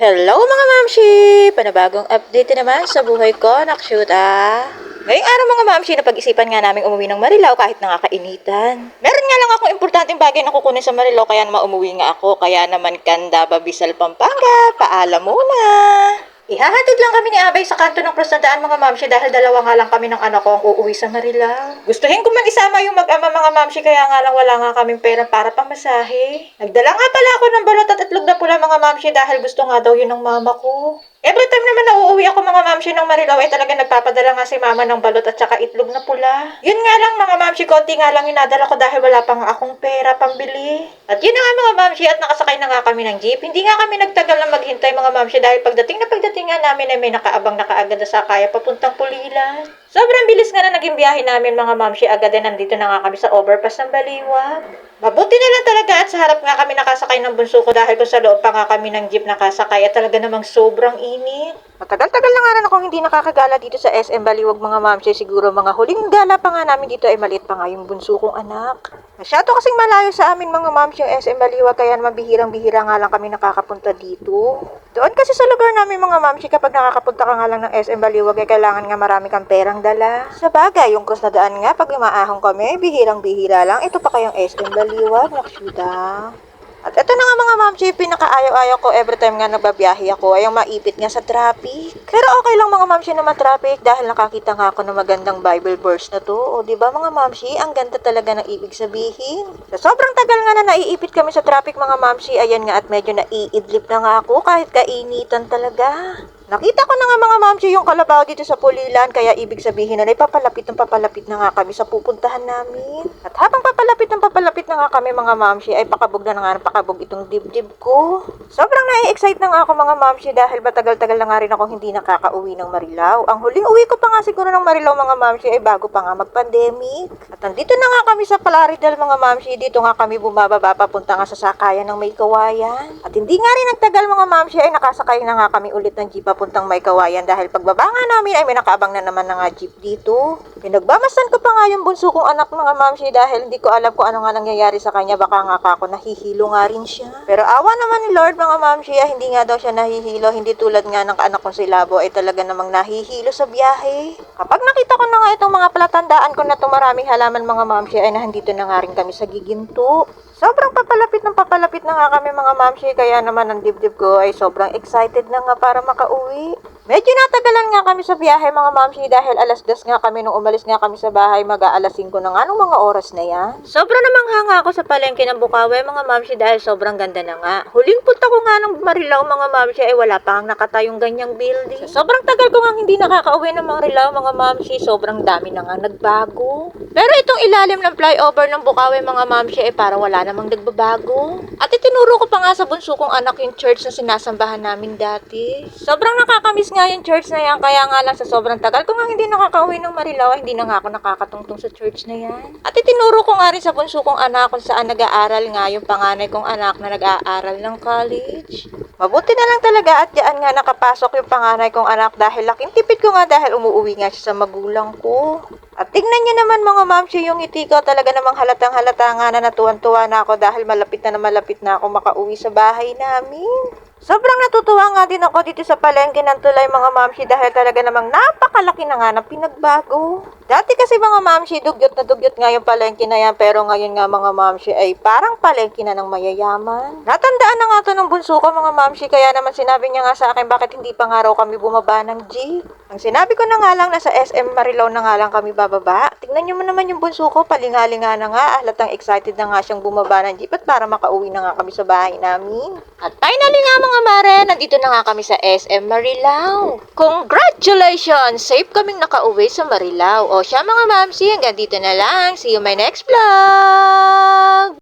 Hello mga mamshi! Panabagong update na naman sa buhay ko, nakshoot ah! Ngayong araw mga mamshi, napag-isipan nga namin umuwi ng Marilao kahit nakakainitan. Meron nga lang akong importanteng bagay na kukunin sa Marilao kaya naman umuwi nga ako. Kaya naman Kanda, Babisal, Pampanga, paalam muna! Ihahatid lang kami ni Abay sa kanto ng Krusnadaan mga mamshi dahil dalawa nga lang kami ng anak ko ang uuwi sa Marilao. Gustuhin ko man isama yung mag-ama mga mamshi kaya nga lang wala nga kaming pera para pamasahe. Nagdala nga pala ako ng balot at itlog na pula mga mamshi dahil gusto nga daw yun ng mama ko. Every time naman na uuwi ako mga mamshi ng Marilao ay talaga nagpapadala nga si mama ng balot at saka itlog na pula. Yun nga lang mga mamshi, konti nga lang inadala ko dahil wala pa nga akong pera pambili. At yun na nga mga mamshi at nakasakay na nga kami ng jeep. Hindi nga kami nagtagal na maghintay mga mamshi dahil pagdating nga namin ay may nakaabang na kaagad na sakaya papuntang Pulilan. Sobrang bilis nga na naging biyahe namin mga mamshi, agad na nandito na nga kami sa overpass ng Baliwag. Mabuti na lang talaga at sa harap nga kami nakasakay ng bunso ko dahil kung sa loob pa nga kami ng jeep nakasakay at talaga namang sobrang init. Matagal-tagal na nga rin akong hindi nakakagala dito sa SM Baliwag mga mamshi. Siguro mga huling gala pa nga namin dito ay maliit pa nga yung bunso kong anak. Masyado kasing malayo sa amin mga mamshi yung SM Baliwag kaya naman bihirang-bihira nga lang kami nakakapunta dito. Doon kasi sa lugar namin mga mamshi kapag nakakapunta ka nga lang ng SM Baliwag ay kailangan nga marami kang perang dala. Sa bagay, yung Krusnadaan nga pag umaahon kami, bihirang-bihira lang. Ito pa kayong SM Baliwag, naksyuda. At ito na nga mga mamshi, pinakaayaw-ayaw ko every time nga nagbabiyahe ako ay yung maipit nga sa traffic. Pero okay lang mga mamshi naman traffic dahil nakakita nga ako ng magandang Bible verse na to. O diba mga mamshi, ang ganda talaga ng ibig sabihin. Sa sobrang tagal nga na naiipit kami sa traffic mga mamshi, ayan nga at medyo naiidlip na nga ako kahit kainitan talaga. Nakita ko na nga mga mamshi yung kalabaw dito sa Pulilan kaya ibig sabihin na papalapit na nga kami sa pupuntahan namin. At habang papalapit na nga kami mga mamshi ay pakabog na nga ng pakabog itong dibdib ko. Sobrang nai-excite na nga ako mga mamshi dahil matagal-tagal na nga rin ako hindi nakakauwi ng Marilao. Ang huling uwi ko pa nga siguro ng Marilao mga mamshi ay bago pa nga mag-pandemic. At nandito na nga kami sa Plaridel mga mamshi, dito nga kami bumababa papunta nga sa sakayan ng May Kawayan. At hindi nga rin nagtagal mga mamshi ay nakasakay na nga kami ulit ng jeep papuntang May Kawayan dahil pagbaba nga namin ay may nakaabang na naman na nga jeep dito. Pinagbamastan ko pa nga yung bunso kong anak mga mamshi dahil hindi ko alam kung ano nga nangyayari sa kanya, baka nga ako nahihilo nga rin siya. Pero awa naman ni Lord mga mamshi, hindi nga daw siya nahihilo, hindi tulad nga ng anak kong si Labo ay talaga namang nahihilo sa biyahe. Kapag nakita ko na nga itong mga palatandaan ko na itong maraming halaman mga mamshi ay nandito na nga rin kami sa giginto. Sobrang papalapit na nga kami mga mamshi kaya naman ang dibdib ko ay sobrang excited na nga para makauwi. Medyo natagalan nga kami sa biyahe mga mamshi dahil alas 10 nga kami nung umalis nga kami sa bahay, mag-aalas 5 na nga nung mga oras na yan. Sobrang namang hanga ako sa palengke ng Bukawi mga mamshi dahil sobrang ganda na nga. Huling punta ko nga ng Marilao mga mamshi ay wala pa ang nakatayong ganyang building. Sobrang tagal ko nga hindi nakakauwi ng Marilao mga mamshi, sobrang dami na nga nagbago. Pero itong ilalim ng flyover ng Bukawi mga mamshi ay parang wala namang nagbabago. At itinuro ko pa nga sa bunso kong anak yung church na sinasambahan namin dati. Sobrang nakakamiss nga yung church na yan kaya nga lang sa sobrang tagal ko nga hindi nakakauwi ng Marilao, hindi na nga ako nakakatungtong sa church na yan. At itinuro ko nga rin sa bunso kong anak kung saan nag-aaral nga yung panganay kong anak na nag-aaral ng college. Mabuti na lang talaga at diyan nga nakapasok yung panganay kong anak dahil laking tipid ko nga dahil umuwi nga siya sa magulang ko. At tignan niyo naman mga mamshi yung ngiti ko, talaga namang halatang halata nga na natuwan-tuwa na ako dahil malapit na ako makauwi sa bahay namin. Sobrang natutuwa nga din ako dito sa palengke ng Tulay mga mamshi dahil talaga namang napakalaki na nga ng pinagbago. Dati kasi mga mamshi, dugyot nga yung palengke na yan pero ngayon nga mga mamshi ay parang palengke na ng mayayaman. Natandaan na nga to ng bunso ko mga mamshi kaya naman sinabi niya nga sa akin bakit hindi pa nga raw kami bumaba ng jeep. Ang sinabi ko na nga lang nasa SM Marilao na nga lang kami bababa. Tignan niyo naman yung bunso ko, palingalinga na nga, halatang excited na nga siyang bumaba ng jeep at para makauwi na nga kami sa bahay namin. At finally nga mga mare, nandito na nga kami sa SM Marilao. Congratulations! Safe kaming nakauwi sa Marilao. O siya mga mamsi, hanggang dito na lang. See you my next vlog!